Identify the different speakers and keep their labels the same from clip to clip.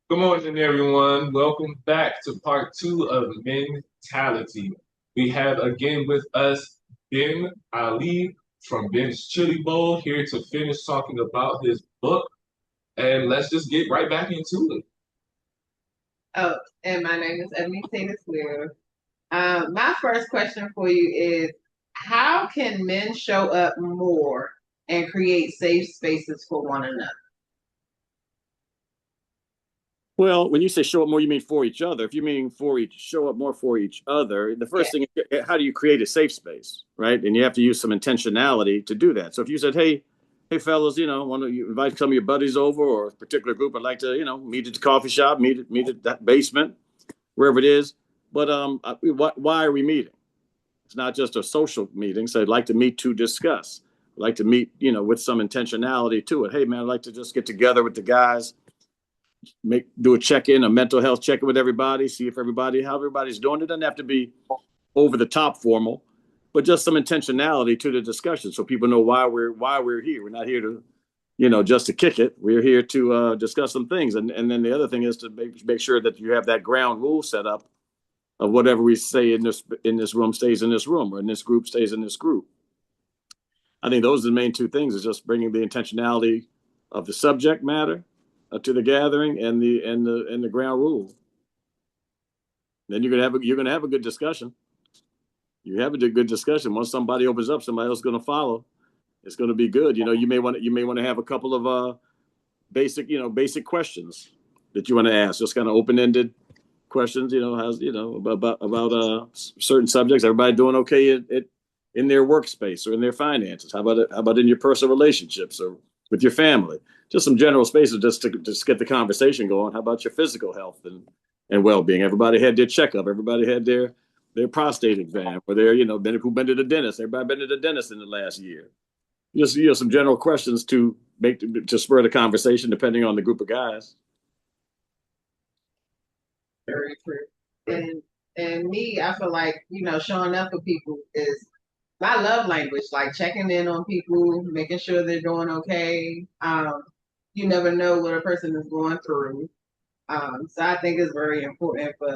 Speaker 1: Good morning, everyone. Welcome back to part two of Mentality. We have again with us Ben Ali from Ben's Chili Bowl here to finish talking about his book. And let's just get right back into it.
Speaker 2: Oh, and my name is Ebony Taylor Swift. My first question for you is how can men show up more and create safe spaces for one another?
Speaker 3: Well, when you say show up more, you mean for each other. If you mean show up more for each other, the
Speaker 2: Yeah.
Speaker 3: first thing is how do you create a safe space, right? And you have to use some intentionality to do that. So if you said, hey fellas, want to you invite some of your buddies over or a particular group, I'd like to, meet at the coffee shop, meet at that basement, wherever it is. But why are we meeting? It's not just a social meeting. So I'd like to meet to discuss. I'd like to meet, with some intentionality to it. Hey man, I'd like to just get together with the guys, do a check-in, a mental health check-in with everybody, see if how everybody's doing. It doesn't have to be over the top formal, but just some intentionality to the discussion, so people know why we're here. We're not here to, just to kick it. We're here to discuss some things, and then the other thing is to make sure that you have that ground rule set up of whatever we say in this room stays in this room, or in this group stays in this group. I think those are the main two things: is just bringing the intentionality of the subject matter to the gathering, and the ground rule. Then you're gonna have a good discussion. You have a good discussion. Once somebody opens up, somebody else is gonna follow. It's gonna be good. You may want to have a couple of basic questions that you want to ask. Just kind of open ended questions. How's about certain subjects. Everybody doing okay in their workspace or in their finances? How about it? How about in your personal relationships or with your family? Just some general spaces just to just get the conversation going. How about your physical health and well being? Everybody had their checkup. Everybody had their prostate exam, or who been to the dentist. Everybody been to the dentist in the last year. Just some general questions to spur the conversation, depending on the group of guys.
Speaker 2: Very true. And me, I feel like, showing up for people is my love language, like checking in on people, making sure they're doing okay. You never know what a person is going through. So I think it's very important for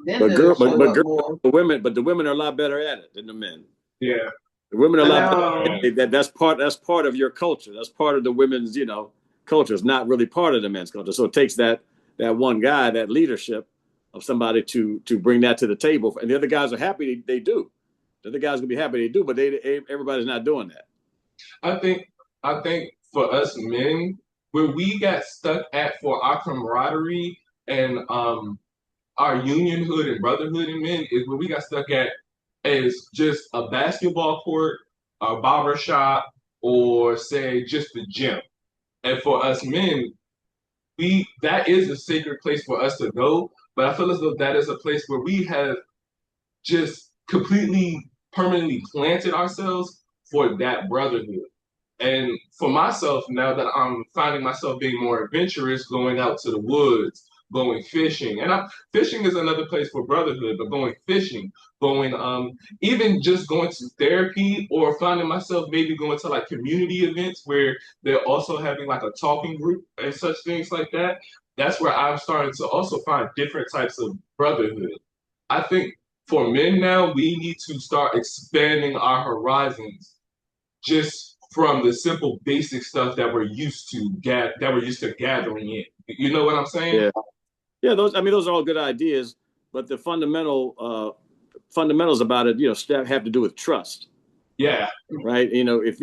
Speaker 2: men
Speaker 3: But
Speaker 2: to
Speaker 3: girl, but
Speaker 2: show
Speaker 3: but
Speaker 2: up
Speaker 3: girl,
Speaker 2: more.
Speaker 3: the women are a lot better at it than the men.
Speaker 1: Yeah.
Speaker 3: The women are a
Speaker 2: I
Speaker 3: lot
Speaker 2: know.
Speaker 3: better. That's part of your culture. That's part of the women's culture. It's not really part of the men's culture. So it takes that one guy, that leadership of somebody to bring that to the table, and the other guys are happy they do. The other guys gonna be happy they do, but everybody's not doing that.
Speaker 1: I think I think for us men, where we got stuck at for our camaraderie and our unionhood and brotherhood in men is where we got stuck at is just a basketball court, a barber shop, or say just the gym. And for us men, we that is a sacred place for us to go. But I feel as though that is a place where we have just completely permanently planted ourselves for that brotherhood. And for myself, now that I'm finding myself being more adventurous, going out to the woods, going fishing, and fishing is another place for brotherhood. But going fishing, going even just going to therapy, or finding myself maybe going to like community events where they're also having like a talking group and such things like that. That's where I'm starting to also find different types of brotherhood. I think for men now, we need to start expanding our horizons just from the simple basic stuff that we're used to gathering in. You know what I'm saying?
Speaker 3: Yeah, yeah. Those are all good ideas, but the fundamentals about it, have to do with trust,
Speaker 1: Yeah.
Speaker 3: right? If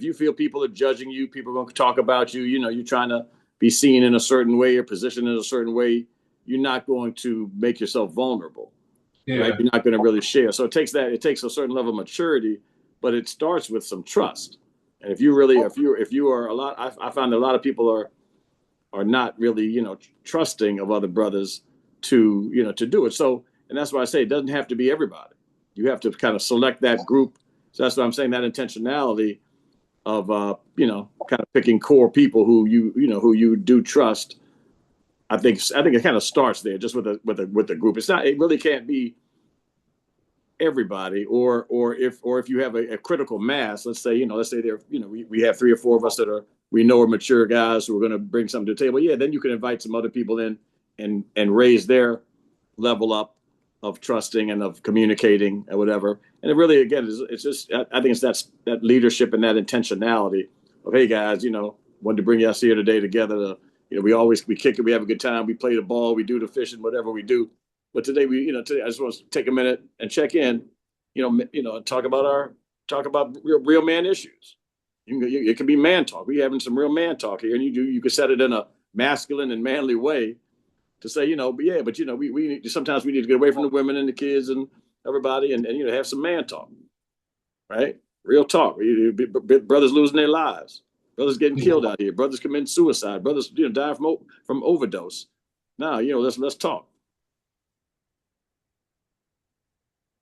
Speaker 3: you feel people are judging you, people are going to talk about you. You're trying to be seen in a certain way or positioned in a certain way. You're not going to make yourself vulnerable, right?
Speaker 1: Yeah.
Speaker 3: You're not going to really share. So it takes a certain level of maturity, but it starts with some trust. And if you are a lot, I find that a lot of people are not really, trusting of other brothers to do it. So, and that's why I say it doesn't have to be everybody. You have to kind of select that group. So that's what I'm saying. That intentionality of, kind of picking core people who you do trust. I think it kind of starts there, just with a group. It really can't be everybody, or if you have a critical mass. Let's say there, we have three or four of us that are we know are mature guys who are going to bring something to the table. Yeah, then you can invite some other people in and raise their level up of trusting and of communicating and whatever. And it really, again, it's just, I think it's that leadership and that intentionality of, hey guys, wanted to bring us here today together to, we kick it, we have a good time, we play the ball, we do the fishing, whatever we do. But today today I just want to take a minute and check in, talk about real man issues. It can be man talk. We're having some real man talk here, and you can set it in a masculine and manly way to say, we sometimes we need to get away from the women and the kids and everybody, and have some man talk, right? Real talk. Brothers losing their lives, brothers getting killed out here, brothers committing suicide, brothers dying from overdose. Now, let's talk.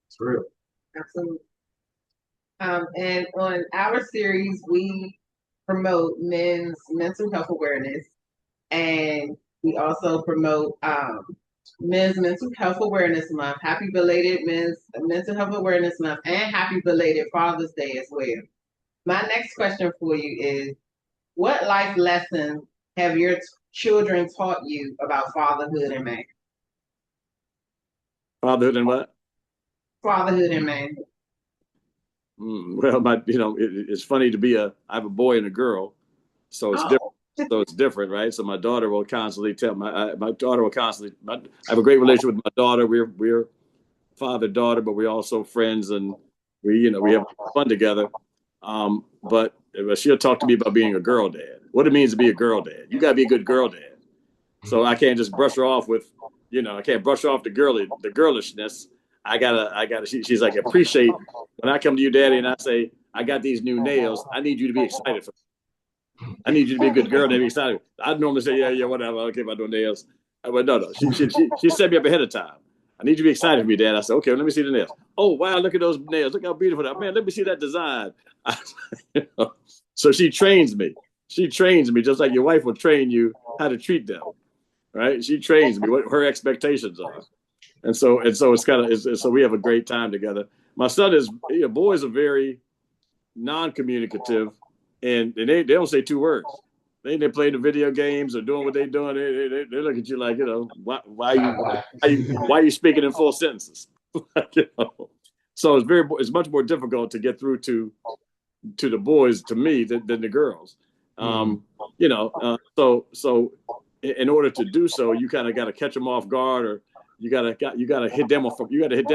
Speaker 1: It's real.
Speaker 2: Absolutely. And on our series, we promote men's mental health awareness, and we also promote Men's Mental Health Awareness Month. Happy belated Men's Mental Health Awareness Month, and happy belated Father's Day as well. My next question for you is, what life lessons have your children taught you about fatherhood and man?
Speaker 3: Fatherhood and what?
Speaker 2: Fatherhood and man.
Speaker 3: Well, it's funny I have a boy and a girl, so it's different. So it's different, right? So my daughter will constantly I have a great relationship with my daughter. We're father daughter, but we're also friends, and we have fun together. But she'll talk to me about being a girl dad, what it means to be a girl dad. You gotta be a good girl dad. So I can't just brush her off with, I can't brush off the girlishness. I gotta. She's like, appreciate when I come to you, daddy, and I say, I got these new nails. I need you to be excited for me. I need you to be a good girl and be excited. I'd normally say, yeah, whatever. I don't care about no nails. But no. She set me up ahead of time. I need you to be excited for me, Dad. I said, okay, let me see the nails. Oh, wow, look at those nails. Look how beautiful that. Man, let me see that design. So she trains me. She trains me just like your wife will train you how to treat them, right? She trains me what her expectations are. And so it's kind of, so we have a great time together. My son boys are very non-communicative, and they don't say two words. They playing the video games or doing what they're doing. They look at you like, why are you speaking in full sentences? So it's much more difficult to get through to the boys, to me, than the girls. So in order to do so, you kind of got to catch them off guard, or you got to hit them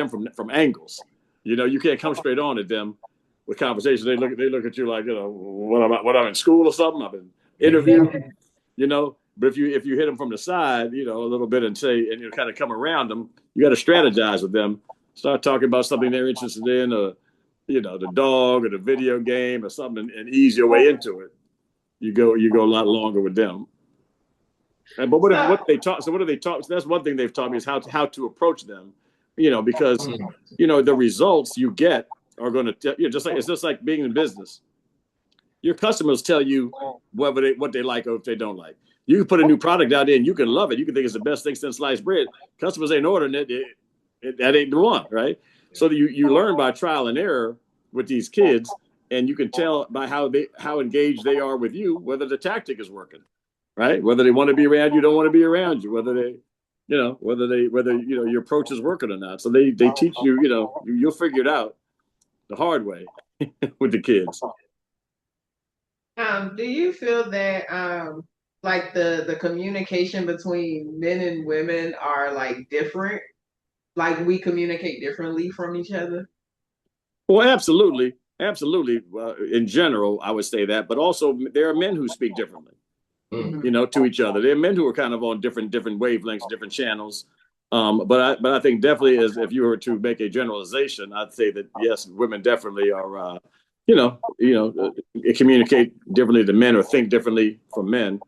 Speaker 3: from angles. You can't come straight on at them with conversations. They look at you like, what I'm in school or something. I've been interviewed, But if you hit them from the side, a little bit and kind of come around them, you got to strategize with them. Start talking about something they're interested in, or the dog or the video game or something, and ease your way into it. You go a lot longer with them. But what they taught? So what do they taught? So that's one thing they've taught me is how to approach them. Because the results you get are going to it's just like being in business. Your customers tell you what they like or if they don't like. You can put a new product out there and you can love it. You can think it's the best thing since sliced bread. Customers ain't ordering it. That ain't the one, right? So you learn by trial and error with these kids, and you can tell by how engaged they are with you whether the tactic is working, right? Whether they want to be around you, don't want to be around you, whether your approach is working or not. So they teach you, you'll figure it out the hard way with the kids.
Speaker 2: Do you feel that like the communication between men and women are like different? Like we communicate differently from each other?
Speaker 3: Well, absolutely. In general, I would say that, but also there are men who speak differently, to each other. There are men who are kind of on different wavelengths, different channels. But I think definitely, as if you were to make a generalization, I'd say that yes, women definitely are, communicate differently than men or think differently from men,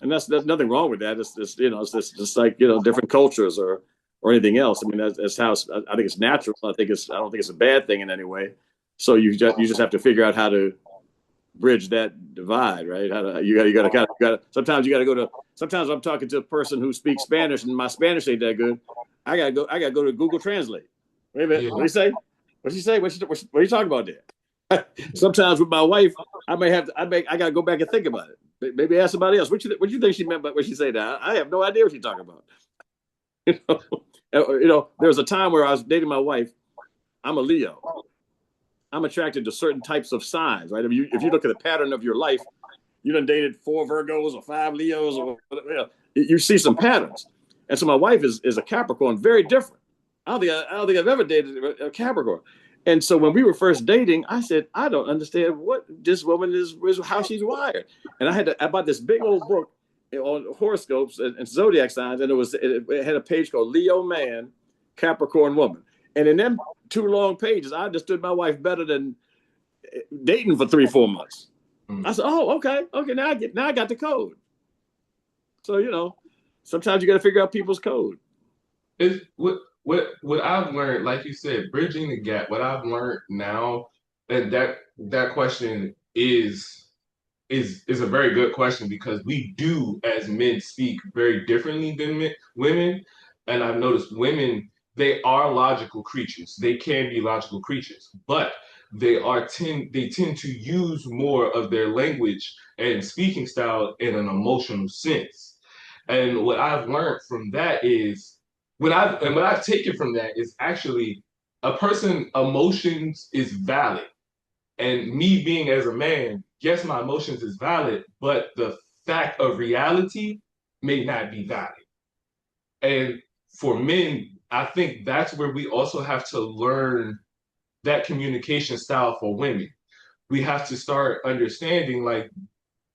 Speaker 3: and there's nothing wrong with that. It's just like different cultures or anything else. I mean, that's how I think it's natural. I don't think it's a bad thing in any way. So you just have to figure out how to bridge that divide, right? Sometimes I'm talking to a person who speaks Spanish and my Spanish ain't that good. I gotta go to Google Translate. Wait a minute, what do you say? What you say? What are you talking about there? Sometimes with my wife, I gotta go back and think about it. Maybe ask somebody else. What you think she meant by what she said? Now I have no idea what she's talking about. You know, there was a time where I was dating my wife. I'm a Leo. I'm attracted to certain types of signs, right? If you look at the pattern of your life, you done dated 4 Virgos or 5 Leos or whatever, you see some patterns. And so my wife is a Capricorn, very different. I don't think I've ever dated a Capricorn. And so when we were first dating, I said, I don't understand what this woman is how she's wired. And I bought this big old book on horoscopes and zodiac signs, and it had a page called Leo Man, Capricorn Woman. And in them 2 long pages, I understood my wife better than dating for 3-4 months. I said, "Oh, okay. Now I got the code." So sometimes you got to figure out people's code.
Speaker 1: It's what I've learned, like you said, bridging the gap. What I've learned now, and that question is a very good question because we do as men speak very differently than women, and I've noticed women, they are logical creatures. They can be logical creatures, but they tend to use more of their language and speaking style in an emotional sense. And what I've learned from that is what I've taken from that is actually a person emotions is valid. And me being as a man, yes, my emotions is valid, but the fact of reality may not be valid. And for men, I think that's where we also have to learn that communication style for women. We have to start understanding like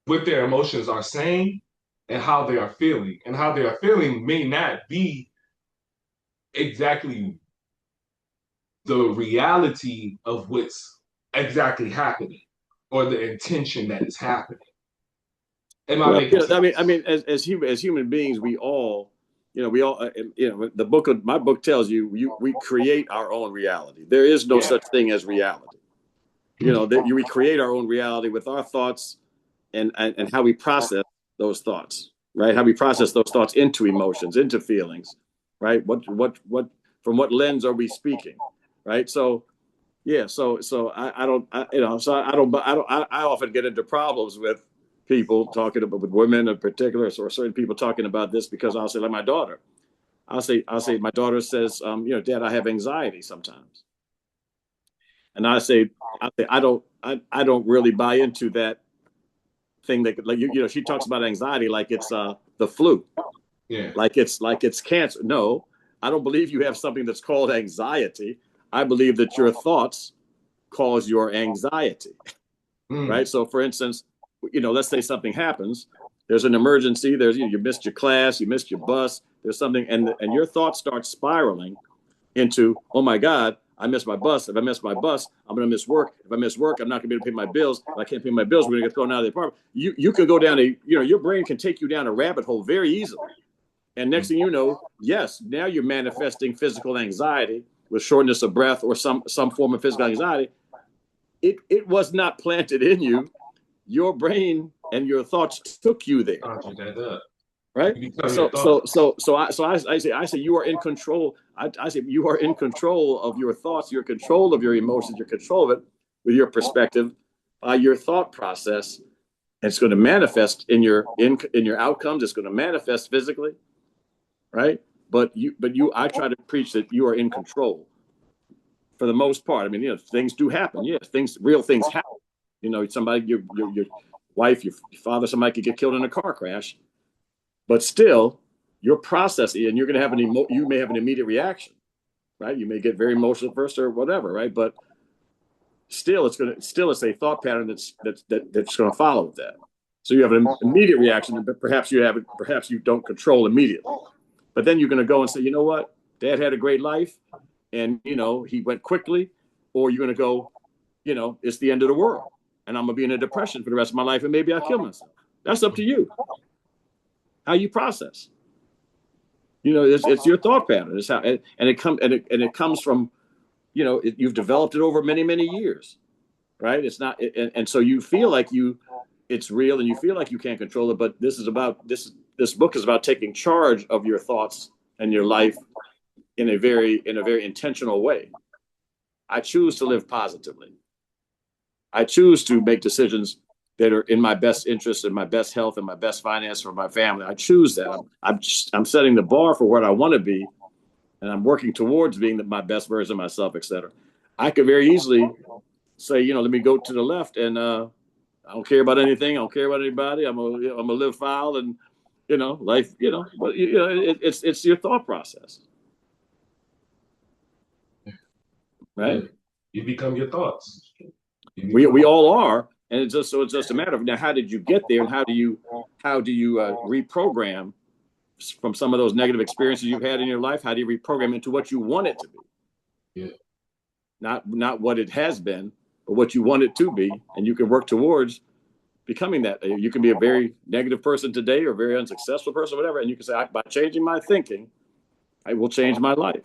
Speaker 1: what their emotions are saying and how they are feeling. And how they are feeling may not be exactly the reality of what's exactly happening or the intention that is happening. Am I
Speaker 3: Well,
Speaker 1: making sense?
Speaker 3: as human beings, my book tells you we create our own reality. There is no
Speaker 1: Yeah.
Speaker 3: such thing as reality. We create our own reality with our thoughts and how we process those thoughts, right? How we process those thoughts into emotions, into feelings, right? What from what lens are we speaking, right? So yeah, so I don't so I often get into problems with people talking about with women in particular or certain people talking about this because I'll say like my daughter. I'll say my daughter says, Dad, I have anxiety sometimes. And I say I don't really buy into that thing that like she talks about anxiety like it's the flu,
Speaker 1: Yeah.
Speaker 3: like it's cancer. No, I don't believe you have something that's called anxiety. I believe that your thoughts cause your anxiety,
Speaker 1: Mm.
Speaker 3: right? So for instance, let's say something happens, there's an emergency, you missed your class, you missed your bus, there's something, and your thoughts start spiraling into, oh my God, I missed my bus. If I miss my bus, I'm going to miss work. If I miss work, I'm not going to be able to pay my bills. If I can't pay my bills, we're going to get thrown out of the apartment. You can go down your brain can take you down a rabbit hole very easily. And next thing you know, yes, now you're manifesting physical anxiety with shortness of breath or some form of physical anxiety. It was not planted in you. Your brain and your thoughts took you there,
Speaker 1: Conjure that up.
Speaker 3: right?
Speaker 1: You become your
Speaker 3: So
Speaker 1: thought.
Speaker 3: so so so I say you are in control. I say you are in control of your thoughts, you're in control of your emotions, you're in control of it with your perspective, your thought process. And it's going to manifest in your outcomes. It's going to manifest physically, right? But I try to preach that you are in control for the most part. I mean, things do happen. Yes, real things happen. Somebody, your wife, your father, somebody could get killed in a car crash. But still, you're processing, and you're going to have you may have an immediate reaction, right? You may get very emotional first or whatever, right? But still, it's a thought pattern that's going to follow with that. So you have an immediate reaction, but perhaps you don't control immediately. But then you're going to go and say, you know what, Dad had a great life, and he went quickly, or you're going to go, it's the end of the world, and I'm going to be in a depression for the rest of my life, and maybe I'll kill myself. That's up to you. How you process. It's your thought pattern. It's how, and it comes from, you've developed it over many, many years, right? It's not, and so you feel like it's real, and you feel like you can't control it. But this book is about taking charge of your thoughts and your life in a very intentional way. I choose to live positively. I choose to make decisions that are in my best interest and my best health and my best finance for my family. I choose that. I'm setting the bar for what I want to be, and I'm working towards being my best version of myself, et cetera. I could very easily say, let me go to the left and I don't care about anything. I don't care about anybody. I'm gonna live foul and life. But it's your thought process, right?
Speaker 1: You become your thoughts.
Speaker 3: We all are, and it's just a matter of now. How did you get there, and how do you reprogram from some of those negative experiences you've had in your life? How do you reprogram into what you want it to be?
Speaker 1: Yeah.
Speaker 3: Not what it has been, but what you want it to be, and you can work towards becoming that. You can be a very negative person today or a very unsuccessful person, whatever, and you can say, by changing my thinking, I will change my life.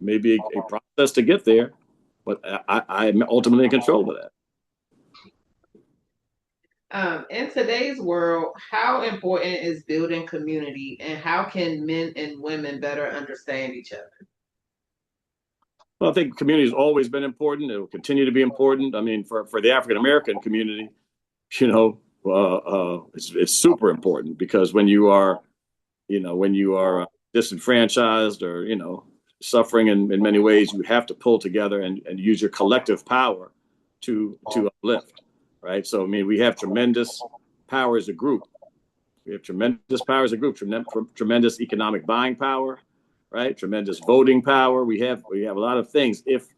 Speaker 3: Maybe a process to get there, but I'm ultimately in control of that.
Speaker 2: In today's world, how important is building community, and how can men and women better understand each other?
Speaker 3: Well, I think community has always been important. It will continue to be important. I mean, for the African American community, it's super important because when you are disenfranchised or suffering in many ways, you have to pull together and use your collective power to uplift, right? So I mean, we have tremendous power as a group. We have tremendous power as a group, tremendous economic buying power, right? Tremendous voting power. We have a lot of things if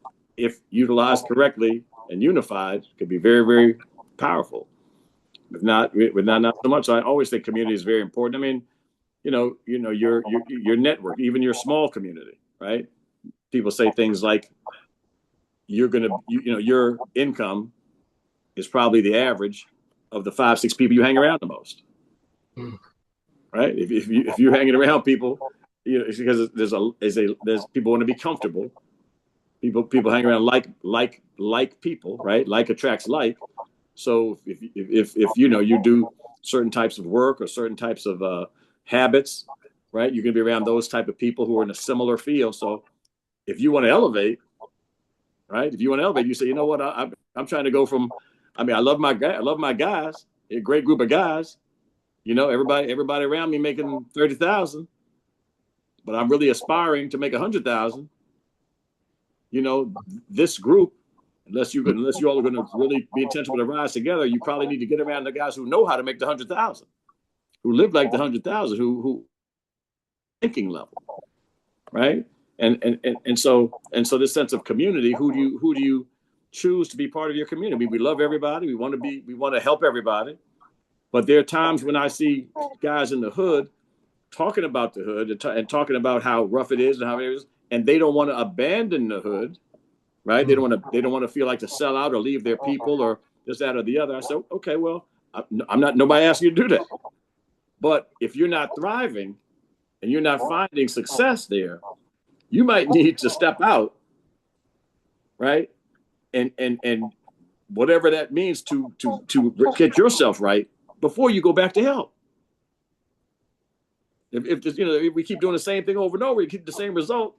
Speaker 3: utilized correctly and unified, could be very, very powerful. If not so much. So I always think community is very important. I mean, your network, even your small community, right? People say things like your income is probably the average of the 5-6 people you hang around the most, right? If you're hanging around people, it's because there's people want to be comfortable. People hang around like people, right? Like attracts like. So if you do certain types of work or certain types of habits, right? You're going to be around those type of people who are in a similar field. So if you want to elevate, right? If you want to elevate, you say, you know what? I'm trying to go from. I mean, I love my guys, a great group of guys. Everybody around me making 30,000, but I'm really aspiring to make 100,000. This group, unless you all are going to really be intentional to rise together, you probably need to get around the guys who know how to make the 100,000, who live like the 100,000, who thinking level, right? And so this sense of community, who do you choose to be part of your community? We love everybody. We want to help everybody. But there are times when I see guys in the hood talking about the hood and talking about how rough it is and how it is, and they don't want to abandon the hood, right? They don't want to feel like to sell out or leave their people or this, that, or the other. I said, okay, well, I'm not. Nobody asked you to do that. But if you're not thriving and you're not finding success there, you might need to step out, right? And whatever that means to get yourself right before you go back to help. If we keep doing the same thing over and over, you keep the same result.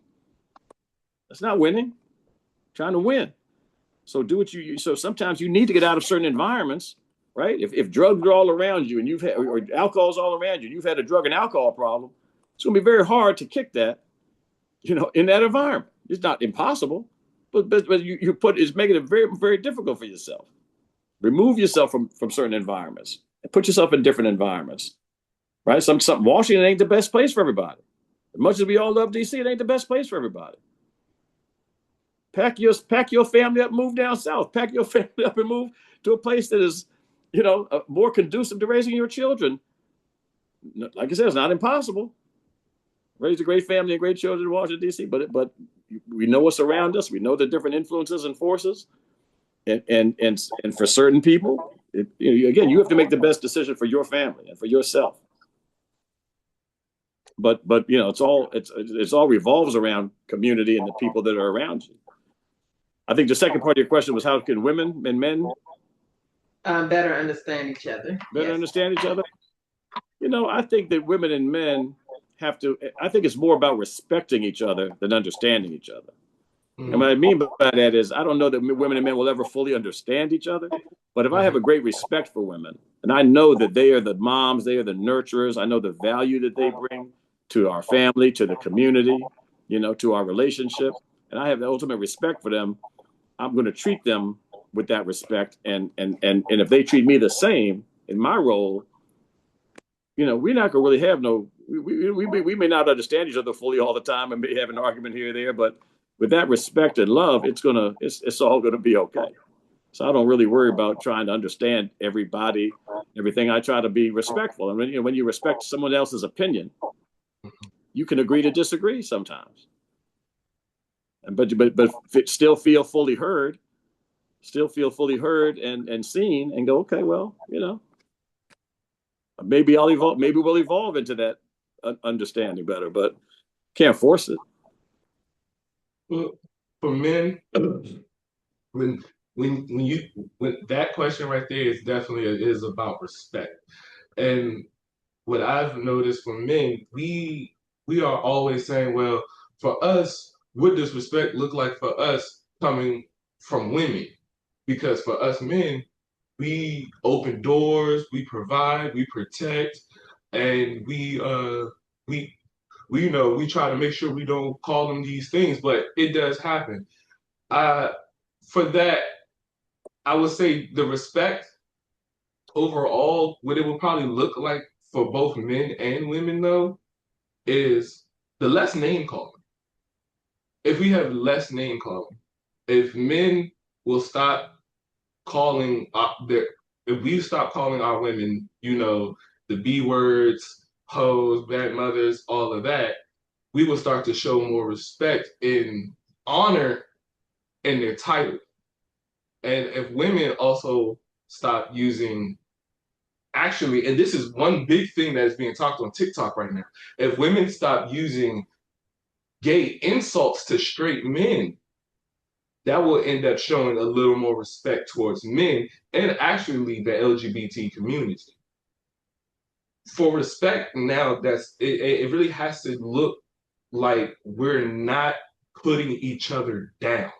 Speaker 3: That's not winning. Trying to win. So do what so sometimes you need to get out of certain environments, right? If drugs are all around you and you've had, or alcohol's all around you, and you've had a drug and alcohol problem, it's going to be very hard to kick that, in that environment. It's not impossible, but it's making it very, very difficult for yourself. Remove yourself from certain environments and put yourself in different environments, right? Washington ain't the best place for everybody. As much as we all love DC, it ain't the best place for everybody. Pack your family up, move down south. Pack your family up and move to a place that is, more conducive to raising your children. Like I said, it's not impossible. Raise a great family and great children in Washington, D.C., but we know what's around us. We know the different influences and forces. And for certain people, again, you have to make the best decision for your family and for yourself. But it's all revolves around community and the people that are around you. I think the second part of your question was how can women and men
Speaker 2: better understand each other?
Speaker 3: Understand each other? I think that women and men I think it's more about respecting each other than understanding each other. And what I mean by that is, I don't know that women and men will ever fully understand each other. But if I have a great respect for women, and I know that they are the moms, they are the nurturers, I know the value that they bring to our family, to the community, to our relationship, and I have the ultimate respect for them, I'm going to treat them with that respect. And if they treat me the same in my role, we're not going to really have we may not understand each other fully all the time and may have an argument here or there, but with that respect and love, it's all going to be okay. So I don't really worry about trying to understand everybody, everything. I try to be respectful. And when you respect someone else's opinion, you can agree to disagree sometimes. But still feel fully heard, and seen, and go, okay, well, maybe I'll evolve. Maybe we'll evolve into that understanding better, but can't force it.
Speaker 1: Well, for men, when that question right there is definitely is about respect. And what I've noticed for men, we are always saying, well, for us, what does respect look like for us coming from women? Because for us men, we open doors, we provide, we protect, and we we try to make sure we don't call them these things, but it does happen. Uh, for that, I would say the respect overall, what it would probably look like for both men and women, though, is the less name calling. If we have less name calling, if men will stop calling if we stop calling our women, the B words, hoes, bad mothers, all of that, we will start to show more respect and honor in their title. And if women also stop using, actually, and this is one big thing that is being talked on TikTok right now, if women stop using gay insults to straight men, that will end up showing a little more respect towards men and actually the LGBT community. For respect now, it really has to look like we're not putting each other down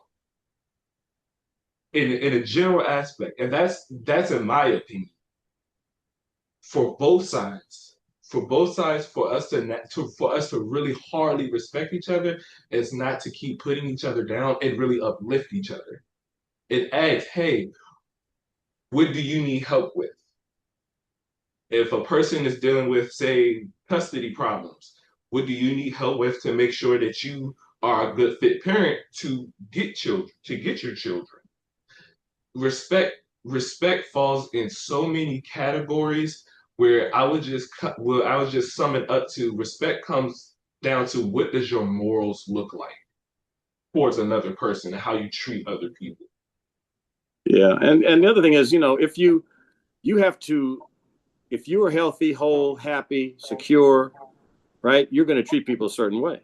Speaker 1: in a general aspect. And that's in my opinion. For both sides. For us to really hardly respect each other, is not to keep putting each other down and really uplift each other. It asks, hey, what do you need help with? If a person is dealing with, say, custody problems, what do you need help with to make sure that you are a good fit parent to get your children? Respect falls in so many categories where I would just sum it up to respect comes down to what does your morals look like towards another person and how you treat other people.
Speaker 3: Yeah, and the other thing is, if you have to, if you are healthy, whole, happy, secure, right, you're going to treat people a certain way.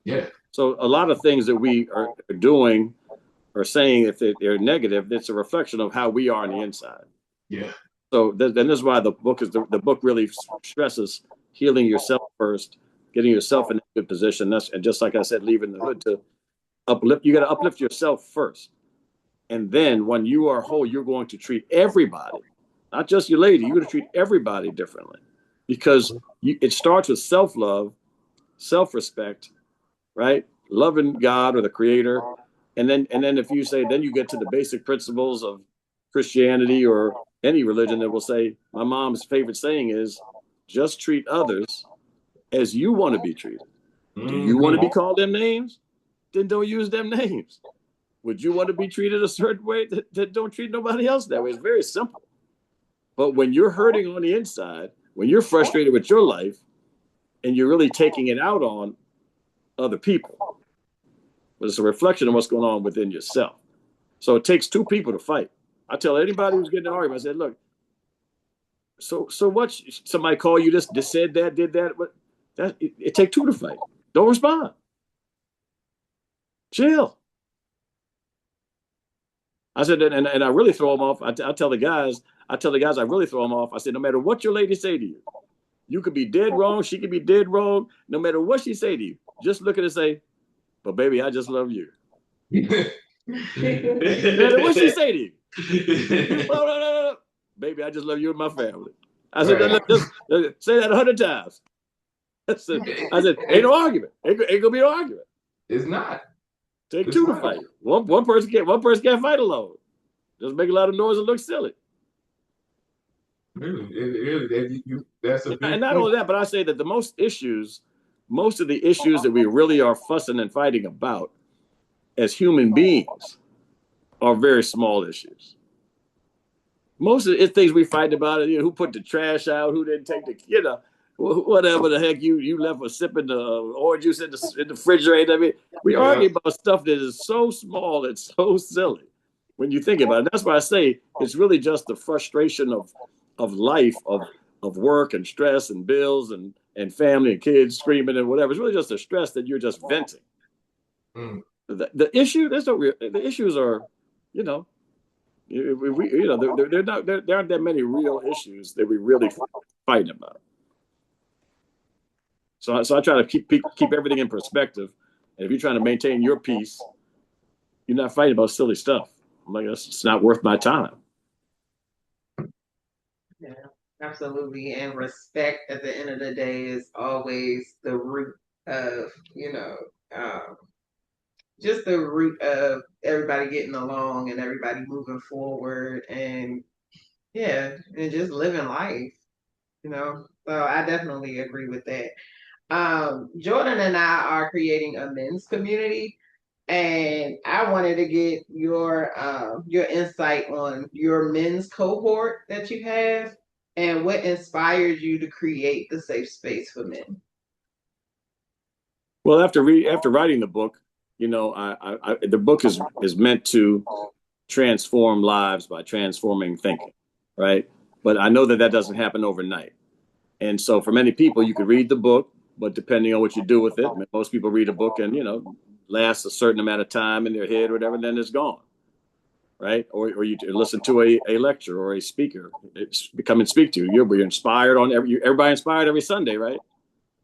Speaker 1: Yeah.
Speaker 3: So a lot of things that we are doing or saying, if they're negative, it's a reflection of how we are on the inside.
Speaker 1: Yeah.
Speaker 3: So then this is why the book really stresses healing yourself first, getting yourself in a good position. And just like I said, leaving the hood to uplift. You got to uplift yourself first, and then when you are whole, you're going to treat everybody, not just your lady. You're going to treat everybody differently, because it starts with self-love, self-respect, right? Loving God or the Creator, and then if you say, then you get to the basic principles of Christianity or any religion that will say, my mom's favorite saying is, just treat others as you want to be treated. Do you want to be called them names? Then don't use them names. Would you want to be treated a certain way? That don't treat nobody else that way. It's very simple. But when you're hurting on the inside, when you're frustrated with your life, and you're really taking it out on other people, but it's a reflection of what's going on within yourself. So it takes two people to fight. I tell anybody who's getting an argument, I said, look, so what? Somebody call you this said that, did that, but it takes two to fight. Don't respond. Chill. I said, and I really throw them off. I tell the guys, I really throw them off. I said, no matter what your lady say to you, you could be dead wrong. She could be dead wrong. No matter what she say to you, just look at it and say, but baby, I just love you. Man, what'd she say to you? No, baby, I just love you and my family. I said,
Speaker 1: Right.
Speaker 3: just say that 100 times. I said, ain't no argument. Ain't gonna be no argument.
Speaker 1: It's not.
Speaker 3: Take
Speaker 1: It's
Speaker 3: two to
Speaker 1: not.
Speaker 3: fight. One person can't fight alone. Just make a lot of noise and look silly.
Speaker 1: Really, that's a
Speaker 3: And
Speaker 1: big
Speaker 3: not
Speaker 1: point.
Speaker 3: only that, but I say that most of the issues that we really are fussing and fighting about as human beings are very small issues. Most of the things we fight about, who put the trash out, who didn't take whatever the heck you left for sipping the orange juice in the refrigerator. I mean, we
Speaker 1: Yeah.
Speaker 3: argue about stuff that is so small and so silly when you think about it. That's why I say it's really just the frustration of life, of work and stress and bills and family and kids screaming and whatever. It's really just a stress that you're just venting.
Speaker 1: Mm.
Speaker 3: The issue, the issues are, you know, there aren't that many real issues that we really fighting about. So I try to keep everything in perspective. And if you're trying to maintain your peace, you're not fighting about silly stuff. I'm like, it's not worth my time.
Speaker 2: Yeah, absolutely. And respect at the end of the day is always the root of, um, just the root of everybody getting along and everybody moving forward and yeah, and just living life. So I definitely agree with that. Jordan and I are creating a men's community, and I wanted to get your insight on your men's cohort that you have, and what inspired you to create the safe space for men.
Speaker 3: Well, after writing the book, the book is meant to transform lives by transforming thinking, right? But I know that doesn't happen overnight. And so for many people, you could read the book, but depending on what you do with it, most people read a book and, lasts a certain amount of time in their head or whatever, and then it's gone, right? Or you listen to a lecture or a speaker come and speak to you. You're inspired everybody inspired every Sunday, right?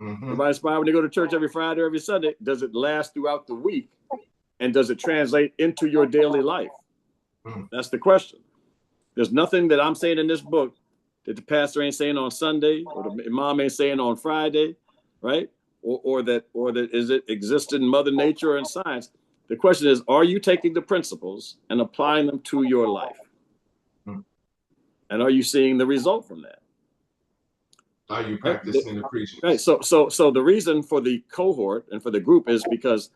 Speaker 1: Mm-hmm.
Speaker 3: Everybody inspired when they go to church every Friday or every Sunday. Does it last throughout the week? And does it translate into your daily life?
Speaker 1: Mm-hmm.
Speaker 3: That's the question. There's nothing that I'm saying in this book that the pastor ain't saying on Sunday or the mom ain't saying on Friday, right? Or that is it existed in Mother Nature or in science? The question is, are you taking the principles and applying them to your life?
Speaker 1: Mm-hmm.
Speaker 3: And are you seeing the result from that?
Speaker 1: Are you
Speaker 3: Right?
Speaker 1: practicing the
Speaker 3: Right.
Speaker 1: preachings?
Speaker 3: So the reason for the cohort and for the group is because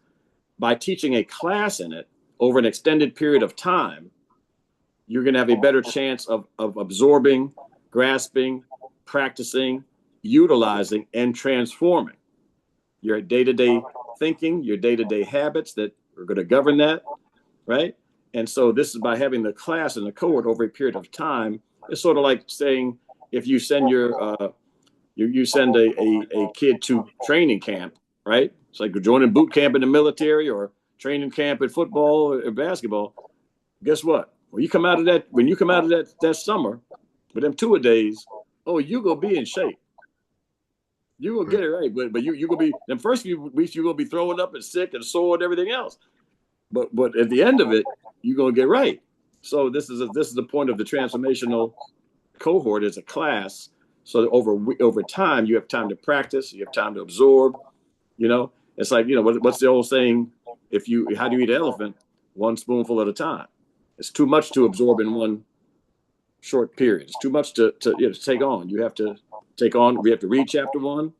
Speaker 3: by teaching a class in it over an extended period of time, you're going to have a better chance of absorbing, grasping, practicing, utilizing, and transforming your day-to-day thinking, your day-to-day habits that are going to govern that, right? And so this is by having the class and the cohort over a period of time. It's sort of like saying if you send you send a kid to training camp, right? It's like joining boot camp in the military or training camp at football or basketball. Guess what? When you come out of that summer with them 2 days, oh, you gonna be in shape. You gonna get it right, but you gonna be the first few weeks you gonna be throwing up and sick and sore and everything else. But at the end of it, you gonna get right. So this is the point of the transformational cohort as a class. So that over time, you have time to practice, you have time to absorb. It's like what's the old saying? How do you eat an elephant? One spoonful at a time. It's too much to absorb in one short period. It's too much to take on. You have to take on. We have to read chapter one,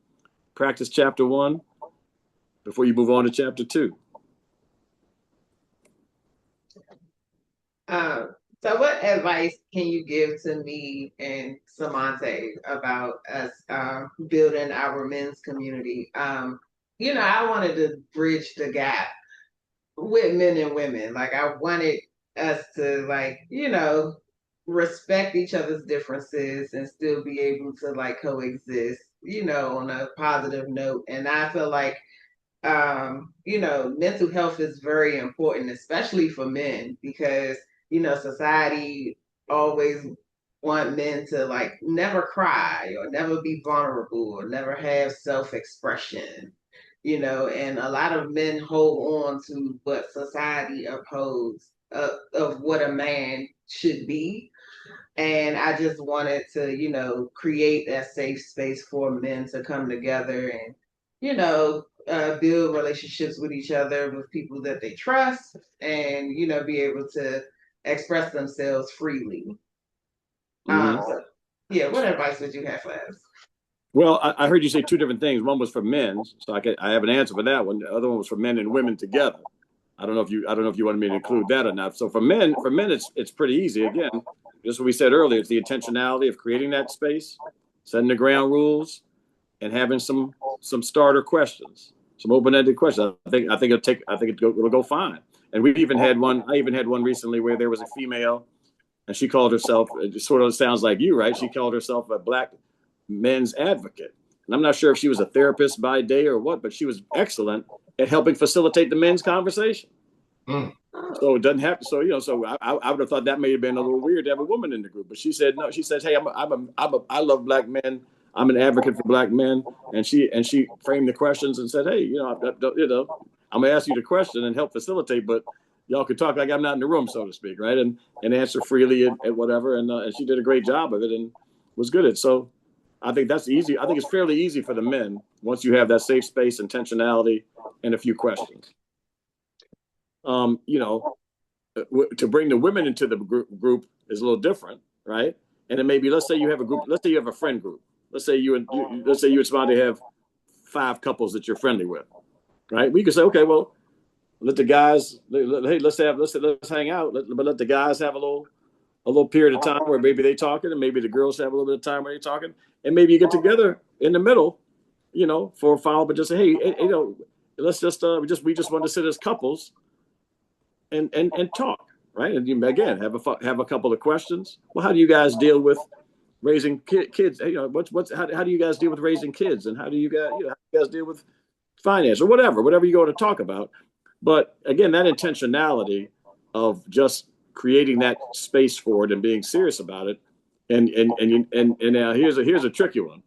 Speaker 3: practice chapter one before you move on to chapter two.
Speaker 2: So, what advice can you give to me and Samante about us building our men's community? I wanted to bridge the gap with men and women. Like, I wanted us to, respect each other's differences and still be able to, coexist, on a positive note. And I feel like mental health is very important, especially for men, because, society always want men to never cry or never be vulnerable or never have self-expression. and a lot of men hold on to what society upholds of what a man should be. And I just wanted to, create that safe space for men to come together and, build relationships with each other, with people that they trust, and, be able to express themselves freely.
Speaker 3: Mm-hmm.
Speaker 2: So, yeah, what advice would you have for us?
Speaker 3: Well, I heard you say two different things. One was for men, so I have an answer for that one. The other one was for men and women together. I don't know if you wanted me to include that or not. So for men, it's pretty easy. Again, just what we said earlier, it's the intentionality of creating that space, setting the ground rules, and having some starter questions, some open-ended questions. I think it'll go fine. And we've even had one. I even had one recently where there was a female, and she called herself. It sort of sounds like you, right? She called herself a black men's advocate. And I'm not sure if she was a therapist by day or what, but she was excellent at helping facilitate the men's conversation.
Speaker 1: Mm.
Speaker 3: So it doesn't have to. So so I would have thought that may have been a little weird to have a woman in the group, but she said no. She says, "Hey, I love black men. I'm an advocate for black men." And she framed the questions and said, "Hey, I'm gonna ask you the question and help facilitate, but y'all could talk like I'm not in the room, so to speak, right? And answer freely at whatever." And she did a great job of it and was good at it. So I think that's easy. I think it's fairly easy for the men once you have that safe space, intentionality, and a few questions. To bring the women into the group is a little different, right? And it may be, let's say you have a group, let's say you have a friend group. Let's say let's say you and somebody have 5 couples that you're friendly with, right? We could say, okay, well, let the guys, hey, let's hang out, but let the guys have a little period of time where maybe they talking, and maybe the girls have a little bit of time where they're talking, and maybe you get together in the middle, for a while, but just say, hey, let's we just want to sit as couples and talk, right? And you again have a couple of questions. Well, how do you guys deal with raising kids? How do you guys deal with raising kids, and how do you guys deal with finance or whatever you go to talk about? But again, that intentionality of just creating that space for it and being serious about it, and now here's a tricky one.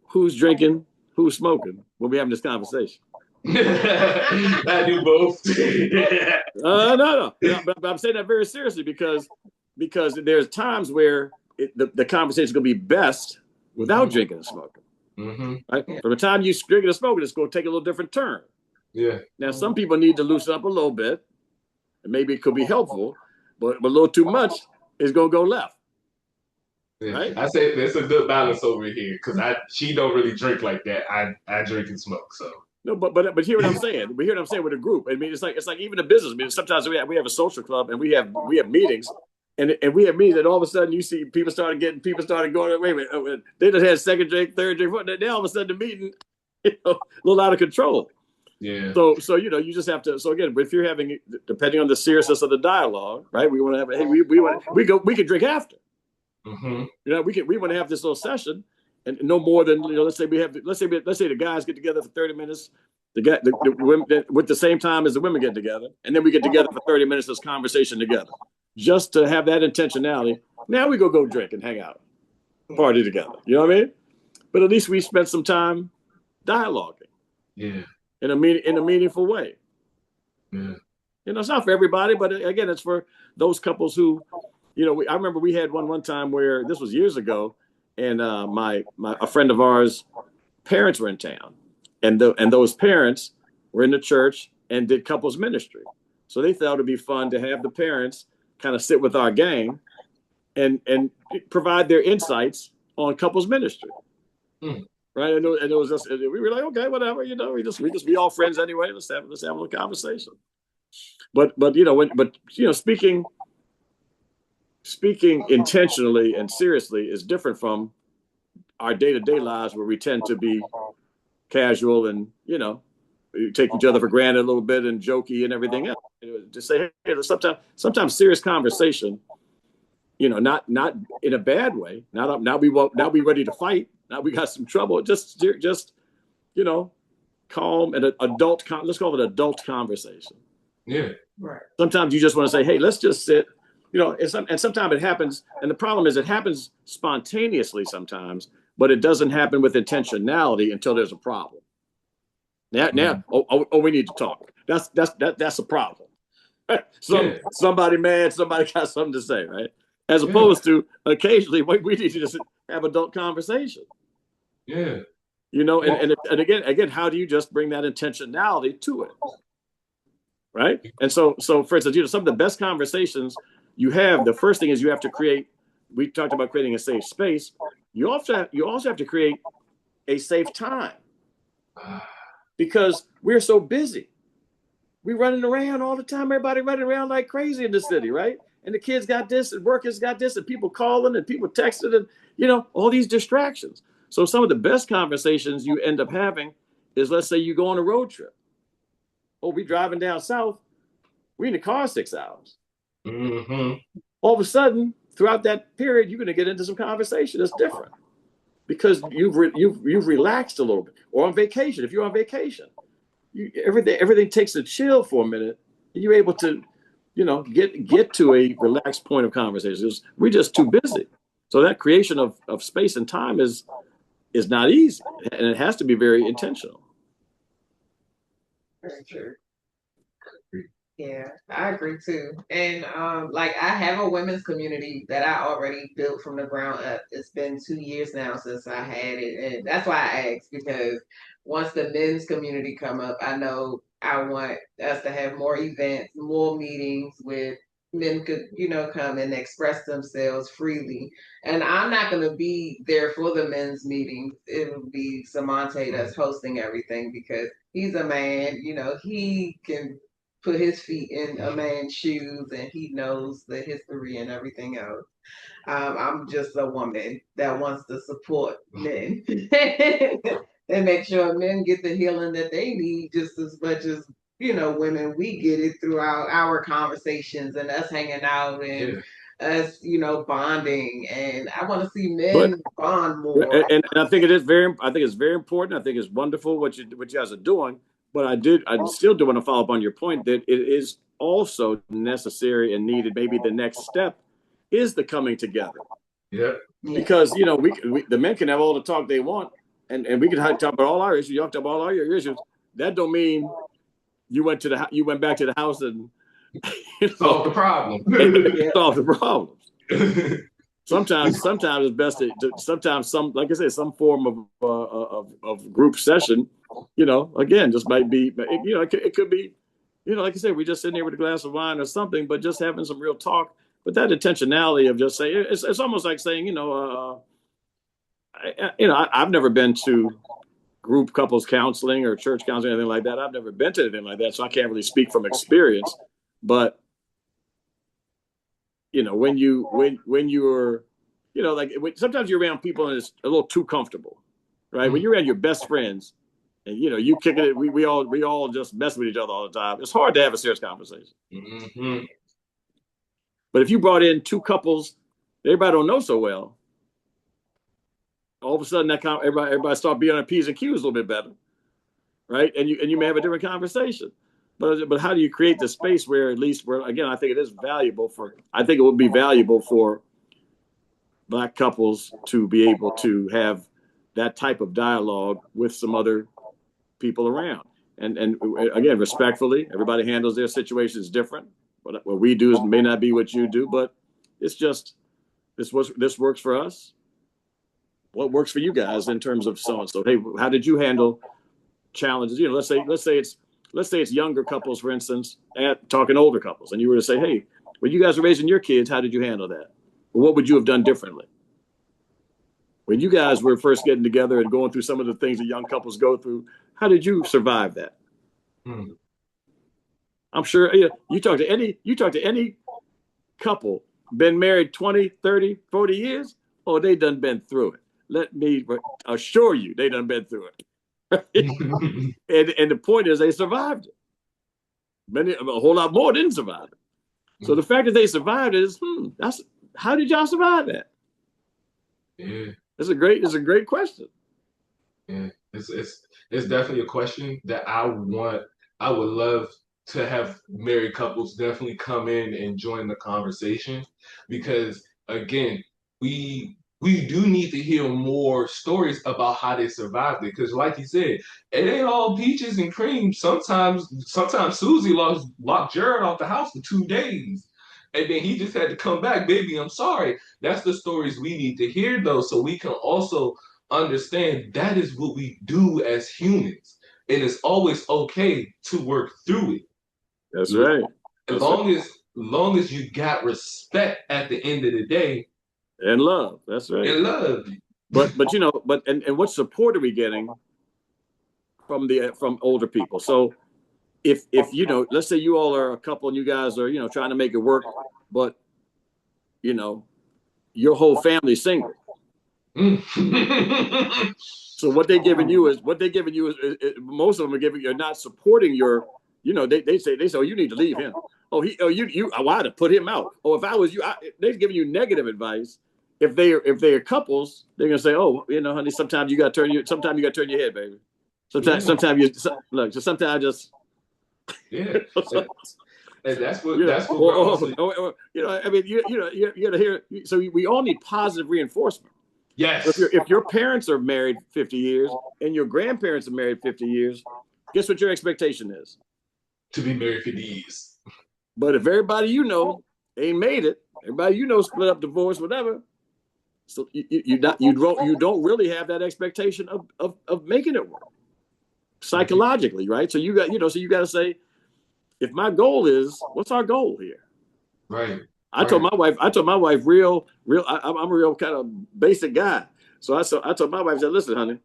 Speaker 3: Who's drinking? Who's smoking when we're having this conversation?
Speaker 1: I do both.
Speaker 3: No. But I'm saying that very seriously because there's times where the conversation is going to be best without drinking and smoking.
Speaker 1: Mm-hmm.
Speaker 3: Right? Yeah. From the time you drinking and smoking, it's going to take a little different turn.
Speaker 1: Yeah.
Speaker 3: Now, some people need to loosen up a little bit, and maybe it could be helpful, but a little too much is going to go left.
Speaker 1: Yeah.
Speaker 3: Right?
Speaker 1: I say there's a good balance over here because she don't really drink like that. I drink and smoke, so.
Speaker 3: No, but hear what I'm saying. We hear what I'm saying with a group. I mean, it's like even a business. I mean, sometimes we have a social club and we have meetings, and we have meetings, and all of a sudden you see people started going. Wait a minute, they just had second drink, third drink. Then all of a sudden the meeting, a little out of control.
Speaker 1: Yeah.
Speaker 3: So you just have to. So again, if you're having, depending on the seriousness of the dialogue, right? We want to have. Hey, we can drink after.
Speaker 1: Mm-hmm.
Speaker 3: We want to have this little session. And no more than let's say the guys get together for 30 minutes, the women with the same time as the women get together, and then we get together for 30 minutes as conversation together, just to have that intentionality. Now we go drink and hang out, party together. You know what I mean? But at least we spent some time dialoguing.
Speaker 1: Yeah.
Speaker 3: In a meaningful way.
Speaker 1: Yeah.
Speaker 3: It's not for everybody, but again, it's for those couples who, I remember we had one time where this was years ago. And a friend of ours' parents were in town, and those parents were in the church and did couples ministry. So they thought it'd be fun to have the parents kind of sit with our gang and provide their insights on couples ministry. Right? And it was just, we were like, okay, whatever, we just be all friends anyway. Let's have a little conversation. But speaking intentionally and seriously is different from our day-to-day lives where we tend to be casual and, take each other for granted a little bit and jokey and everything else. Just say, hey, sometimes serious conversation, not in a bad way. Now we ready to fight. Now we got some trouble. Just calm and let's call it adult conversation.
Speaker 1: Yeah.
Speaker 2: Right.
Speaker 3: Sometimes you just want to say, hey, let's just sit. And sometimes it happens, and the problem is it happens spontaneously sometimes but it doesn't happen with intentionality until there's a problem. Now, we need to talk. That's a problem.
Speaker 1: Yeah.
Speaker 3: Somebody mad, somebody got something to say, right? As
Speaker 1: Yeah.
Speaker 3: opposed to occasionally we need to just have adult conversation.
Speaker 1: Yeah.
Speaker 3: You know,
Speaker 1: Well,
Speaker 3: and again, how do you just bring that intentionality to it, right? And so for instance, some of the best conversations you have, the first thing is you have to create. We talked about creating a safe space. You also have to create a safe time because we're so busy. We're running around all the time. Everybody running around like crazy in the city, right? And the kids got this, and workers got this, and people calling, and people texting, and all these distractions. So some of the best conversations you end up having is, let's say you go on a road trip. Oh, we driving down south. We in the car 6 hours.
Speaker 1: mm-hmm.
Speaker 3: All of a sudden, throughout that period, you're going to get into some conversation that's different because you've relaxed a little bit. Or on vacation, if you're on vacation, everything takes a chill for a minute, and you're able to, get to a relaxed point of conversation. We're just too busy. So that creation of space and time is not easy, and it has to be very intentional.
Speaker 2: Very true. Yeah, I agree too. And like I have a women's community that I already built from the ground up. It's been 2 years now since I had it. And that's why I asked, because once the men's community come up, I know I want us to have more events, more meetings with men could, come and express themselves freely. And I'm not gonna be there for the men's meetings. It will be Samante that's hosting everything because he's a man, he can put his feet in a man's shoes and he knows the history and everything else. I'm just a woman that wants to support men and make sure men get the healing that they need just as much as women. We get it throughout our conversations and us hanging out and us bonding. And I want to see
Speaker 3: But
Speaker 2: men bond more.
Speaker 3: and I think it is very. I think it's very important. I think it's wonderful what you guys are doing. But I still do want to follow up on your point that it is also necessary and needed. Maybe the next step is the coming together.
Speaker 1: Yeah.
Speaker 3: Because we the men can have all the talk they want, and we can talk about all our issues. You talk about all your issues. That don't mean you went back to the house and
Speaker 1: solve the problem.
Speaker 3: solve the problems. Sometimes it's best to sometimes like I said, some form of group session. Again, just might be. It could be. Like I said, we just sitting there with a glass of wine or something, but just having some real talk. But that intentionality of just saying, it's almost like saying, I've never been to group couples counseling or church counseling, anything like that. I've never been to anything like that, so I can't really speak from experience. But when you're, sometimes you're around people and it's a little too comfortable, right? When you're around your best friends and you kicking it, we all just mess with each other all the time. It's hard to have a serious conversation.
Speaker 1: Mm-hmm.
Speaker 3: But if you brought in two couples everybody don't know so well, all of a sudden everybody start being on P's and Q's a little bit better, right? And you may have a different conversation. But how do you create the space where at least again, I think it would be valuable for Black couples to be able to have that type of dialogue with some other people around. And again, respectfully, everybody handles their situations different. What we do may not be what you do, but it's just this works for us. What works for you guys in terms of so and so? Hey, how did you handle challenges? Let's say it's younger couples, for instance, talking older couples, and you were to say, hey, when you guys were raising your kids, how did you handle that? Or what would you have done differently? When you guys were first getting together and going through some of the things that young couples go through, how did you survive that? I'm sure you talk to any couple, been married 20, 30, 40 years, oh, they done been through it. Let me assure you, they done been through it. and the point is they survived it. A whole lot more didn't survive it. So the fact that they survived it is, how did y'all survive that?
Speaker 1: Yeah.
Speaker 3: It's a great question.
Speaker 1: Yeah. It's definitely a question that I would love to have married couples definitely come in and join the conversation, because again, we we do need to hear more stories about how they survived it. Because, like you said, it ain't all peaches and cream. Sometimes Susie locked Jared off the house for 2 days. And then he just had to come back, baby. I'm sorry. That's the stories we need to hear, though, so we can also understand that is what we do as humans. And it's always okay to work through it.
Speaker 3: That's right.
Speaker 1: As
Speaker 3: That's right.
Speaker 1: long as you got respect at the end of the day
Speaker 3: And love. That's right.
Speaker 1: and love.
Speaker 3: But you know, and what support are we getting from older people? So if you know, let's say you all are a couple and you guys are, you know, trying to make it work, but you know, your whole family's single. So what they're giving you is most of them are giving you're not supporting your, you know, they say, oh, you need to leave him. You why to put him out? Oh, if I was you, they're giving you negative advice. If they're couples, they're gonna say, oh, you know, honey, sometimes you gotta turn your head, baby. Sometimes you look. So sometimes I just
Speaker 1: yeah. And that's what we're also.
Speaker 3: you know, I mean, you gotta hear. So we all need positive reinforcement.
Speaker 1: Yes.
Speaker 3: So if your parents are married 50 years and your grandparents are married 50 years, guess what your expectation is?
Speaker 1: To be married for these.
Speaker 3: But if everybody you know ain't made it, everybody you know split up, divorced, whatever, so you don't really have that expectation of making it work psychologically, right? So you got to say, if my goal is, what's our goal here?
Speaker 1: Right.
Speaker 3: I told my wife, real. I'm a real kind of basic guy. So I told my wife, I said, listen, honey,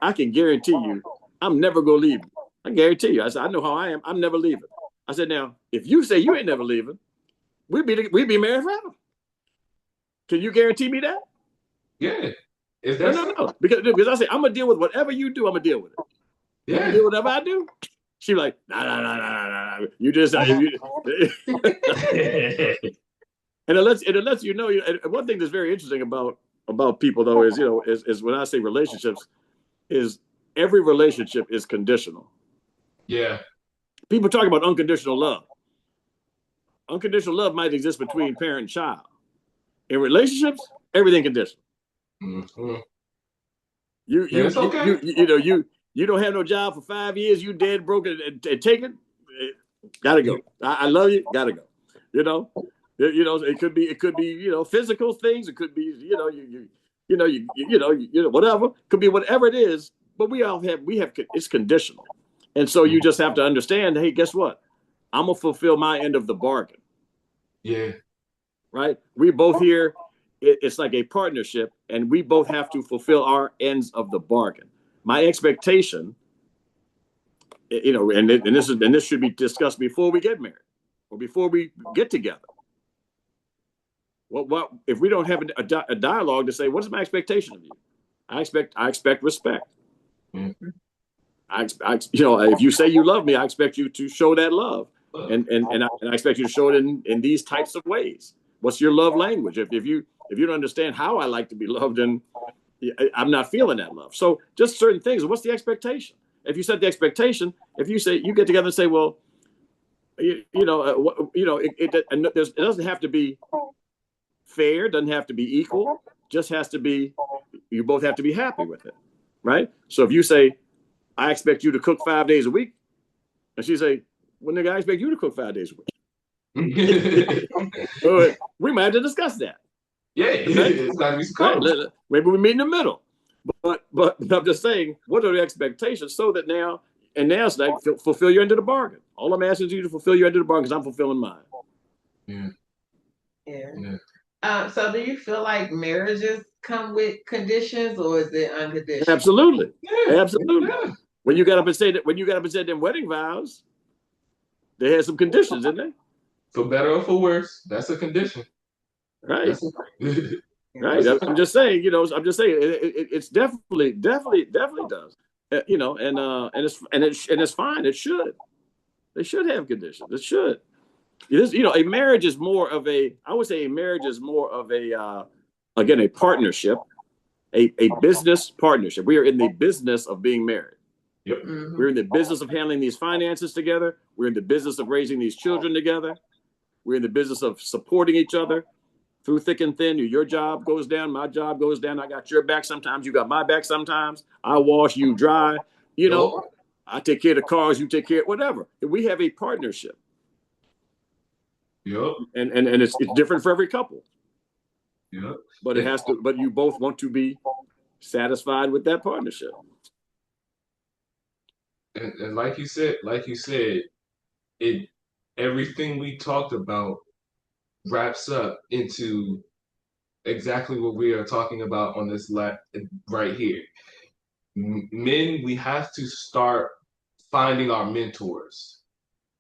Speaker 3: I can guarantee you, I'm never gonna leave you. I guarantee you. I said, I know how I am. I'm never leaving. I said, now, if you say you ain't never leaving, we'd be married forever. Can you guarantee me that?
Speaker 1: Yeah. Is
Speaker 3: No,
Speaker 1: that
Speaker 3: no. Because I say, I'm gonna deal with whatever you do. I'm gonna deal with it. You
Speaker 1: yeah.
Speaker 3: can deal with whatever I do. She like, nah. You just and it lets you know. And one thing that's very interesting about people though is, you know, is when I say relationships, is every relationship is conditional.
Speaker 1: Yeah.
Speaker 3: People talk about unconditional love. Unconditional love might exist between parent and child. In relationships, everything conditional.
Speaker 1: Mm-hmm.
Speaker 3: It's okay. You don't have no job for 5 years. You dead broke and taken. Gotta go. I love you. Gotta go. You know. It could be you know, physical things. It could be whatever. Could be whatever it is. But we have it's conditional, and so you just have to understand. Hey, guess what? I'm gonna fulfill my end of the bargain.
Speaker 1: Yeah.
Speaker 3: Right. We both here. It's like a partnership, and we both have to fulfill our ends of the bargain. My expectation, you know, and this should be discussed before we get married or before we get together. What if we don't have a dialogue to say, what is my expectation of you? I expect respect.
Speaker 1: Mm-hmm.
Speaker 3: If you say you love me, I expect you to show that love, and I expect you to show it in these types of ways. What's your love language? If you don't understand how I like to be loved, and I'm not feeling that love. So just certain things. What's the expectation? If you set the expectation, if you say, you get together and say, well, it doesn't have to be fair, doesn't have to be equal, just has to be, you both have to be happy with it, right? So if you say, I expect you to cook 5 days a week, and she say, well, nigga, I expect you to cook 5 days a week. We might have to discuss that.
Speaker 1: Yeah, right? It's got to be some
Speaker 3: right? Maybe we meet in the middle. But I'm just saying, what are the expectations so that now it's like, fulfill your end of the bargain. All I'm asking you to fulfill your end of the bargain because I'm fulfilling mine.
Speaker 2: Yeah. So do you feel like marriages come with conditions, or is it unconditional?
Speaker 3: Absolutely. Yeah. When you got up and said them wedding vows, they had some conditions, didn't they?
Speaker 1: For better or for worse, that's a condition.
Speaker 3: Right. Right. I'm just saying, it's definitely does. And it's fine. It should. They should have conditions. It should. A marriage is more of a again, a partnership, a business partnership. We are in the business of being married.
Speaker 1: Yep.
Speaker 2: Mm-hmm.
Speaker 3: We're in the business of handling these finances together. We're in the business of raising these children together. We're in the business of supporting each other. through thick and thin. Your job goes down, my job goes down. I got your back sometimes, you got my back sometimes. I wash, you dry. You know,
Speaker 1: Yup.
Speaker 3: I take care of the cars, you take care of whatever. We have a partnership,
Speaker 1: Yup.
Speaker 3: and it's different for every couple.
Speaker 1: Yup.
Speaker 3: But it has to. But you both want to be satisfied with that partnership.
Speaker 1: And like you said, it everything we talked about wraps up into exactly what we are talking about on this right here. Men, we have to start finding our mentors.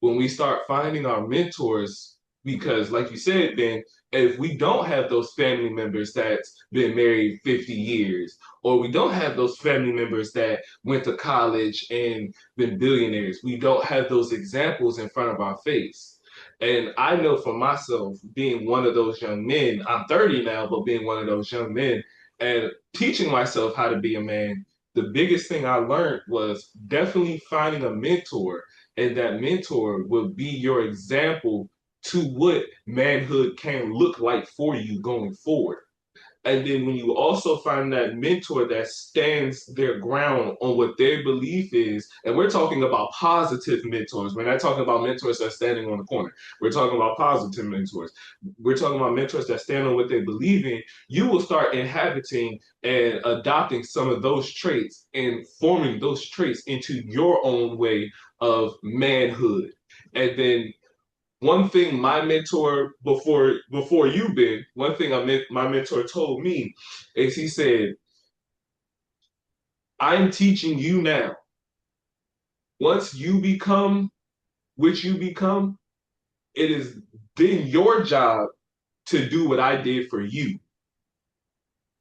Speaker 1: When we start finding our mentors, because like you said, Ben, if we don't have those family members that's been married 50 years, or we don't have those family members that went to college and been billionaires, we don't have those examples in front of our face. And I know for myself, being one of those young men, I'm 30 now, but being one of those young men and teaching myself how to be a man, the biggest thing I learned was definitely finding a mentor, and that mentor will be your example to what manhood can look like for you going forward. And then when you also find that mentor that stands their ground on what their belief is, and we're talking about positive mentors. We're not talking about mentors that are standing on the corner. We're talking about positive mentors. We're talking about mentors that stand on what they believe in. You will start inhabiting and adopting some of those traits and forming those traits into your own way of manhood. And then one thing my mentor before you, Ben, one thing my mentor told me is he said, I'm teaching you now. Once you become what you become, it is then your job to do what I did for you.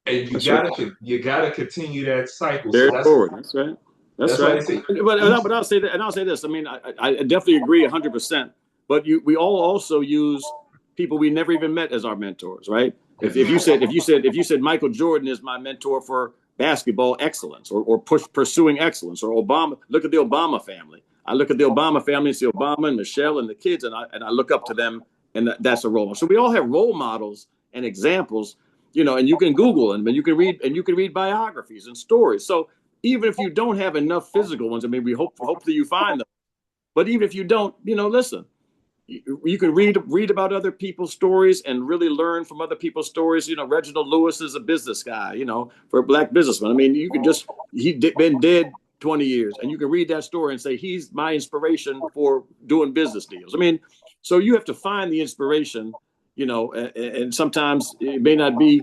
Speaker 1: And
Speaker 3: That's right.
Speaker 1: you gotta continue that cycle. So
Speaker 3: Carry it forward. That's right. That's
Speaker 1: that's why
Speaker 3: right.
Speaker 1: they say
Speaker 3: But I'll say that, and I'll say this. I mean, I definitely agree 100%. But we all also use people we never even met as our mentors, right? If you said Michael Jordan is my mentor for basketball excellence, or pursuing excellence, or Obama, look at the Obama family. I look at the Obama family and see Obama and Michelle and the kids, and I look up to them, and that's a role model. So we all have role models and examples, and you can Google them, and you can read biographies and stories. So even if you don't have enough physical ones, I mean, hopefully you find them. But even if you don't, listen, you can read about other people's stories and really learn from other people's stories. Reginald Lewis is a business guy, for a black businessman. I mean, he's been dead 20 years, and you can read that story and say, he's my inspiration for doing business deals. I mean, so you have to find the inspiration, and sometimes it may not be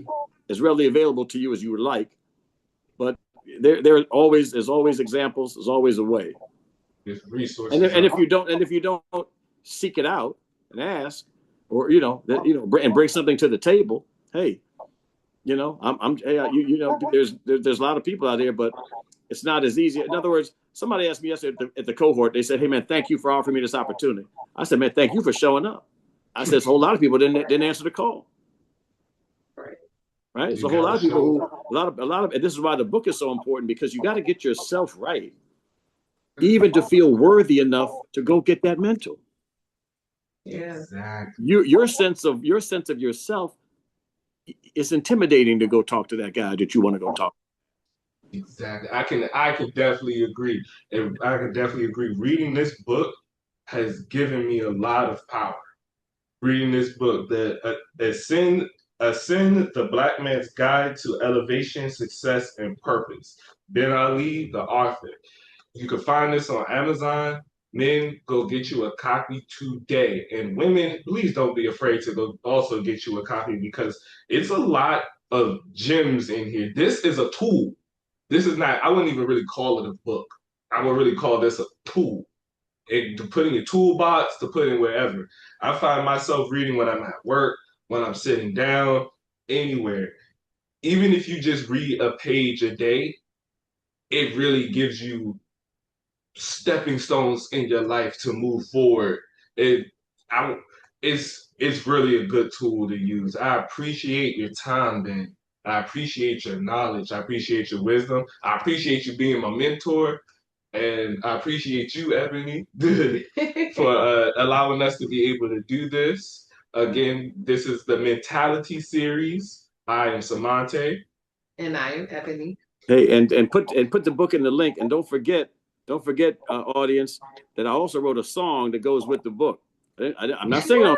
Speaker 3: as readily available to you as you would like, but there's always examples. There's always a way.
Speaker 1: there's
Speaker 3: And
Speaker 1: resources
Speaker 3: if you don't seek it out and ask, or and bring something to the table, hey, there's a lot of people out there, but it's not as easy. In other words, somebody asked me yesterday at the cohort. They said, "Hey man, thank you for offering me this opportunity." I said, "Man, thank you for showing up." I said, "A whole lot of people didn't answer the call." Right? So a whole lot of people a lot of, and this is why the book is so important, because you got to get yourself right, even to feel worthy enough to go get that mentor.
Speaker 2: Yeah.
Speaker 1: Exactly.
Speaker 3: Your sense of yourself is intimidating to go talk to that guy that you want to go talk.
Speaker 1: Exactly. I can definitely agree. And I can definitely agree. Reading this book has given me a lot of power. Reading this book, Ascend, the Black Man's Guide to Elevation, Success, and Purpose. Ben Ali, the author. You can find this on Amazon. Men, go get you a copy today. And women, please don't be afraid to go also get you a copy, because it's a lot of gems in here. This is a tool. This is not, I wouldn't even really call it a book. I would really call this a tool. To put in your toolbox, to put in wherever. I find myself reading when I'm at work, when I'm sitting down, anywhere. Even if you just read a page a day, it really gives you stepping stones in your life to move forward. It, I, it's really a good tool to use. I appreciate your time, Ben. I appreciate your knowledge. I appreciate your wisdom. I appreciate you being my mentor. And I appreciate you, Ebony, for allowing us to be able to do this. Again, this is the Mentality series. I am Samante.
Speaker 2: And I am Ebony.
Speaker 3: Hey, and put the book in the link, and don't forget, audience, that I also wrote a song that goes with the book. I'm not singing on,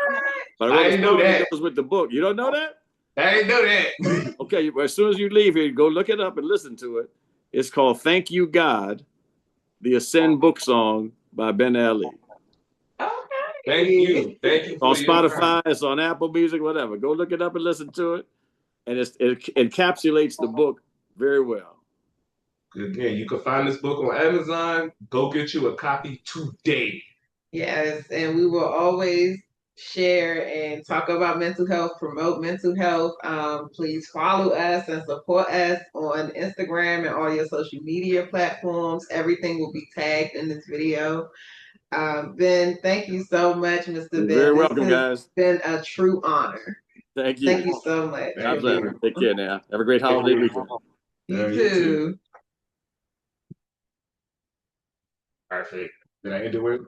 Speaker 3: but I wrote
Speaker 1: I
Speaker 3: a
Speaker 1: didn't know
Speaker 3: song that
Speaker 1: that.
Speaker 3: goes with the book. You don't know that?
Speaker 1: I didn't know that.
Speaker 3: Okay, well, as soon as you leave here, go look it up and listen to it. It's called "Thank You God," the Ascend book song by Ben Ali.
Speaker 2: Okay.
Speaker 1: Thank you. Thank you
Speaker 3: On
Speaker 1: for your
Speaker 3: Spotify, it's on Apple Music, whatever. Go look it up and listen to it, and it encapsulates the book very well.
Speaker 1: Again, you can find this book on Amazon. Go get you a copy today.
Speaker 2: Yes, and we will always share and talk about mental health, promote mental health. Please follow us and support us on Instagram and all your social media platforms. Everything will be tagged in this video. Ben, thank you so much, Mr.
Speaker 3: You're
Speaker 2: Ben.
Speaker 3: very
Speaker 2: This
Speaker 3: welcome,
Speaker 2: has
Speaker 3: guys.
Speaker 2: been a true honor.
Speaker 3: Thank
Speaker 2: Thank
Speaker 3: you.
Speaker 2: you so much
Speaker 3: God
Speaker 2: for
Speaker 3: bless.
Speaker 2: being.
Speaker 3: Take care now. Have a great holiday weekend.
Speaker 2: You
Speaker 1: You too.
Speaker 2: too.
Speaker 1: Perfect. Did I end it with?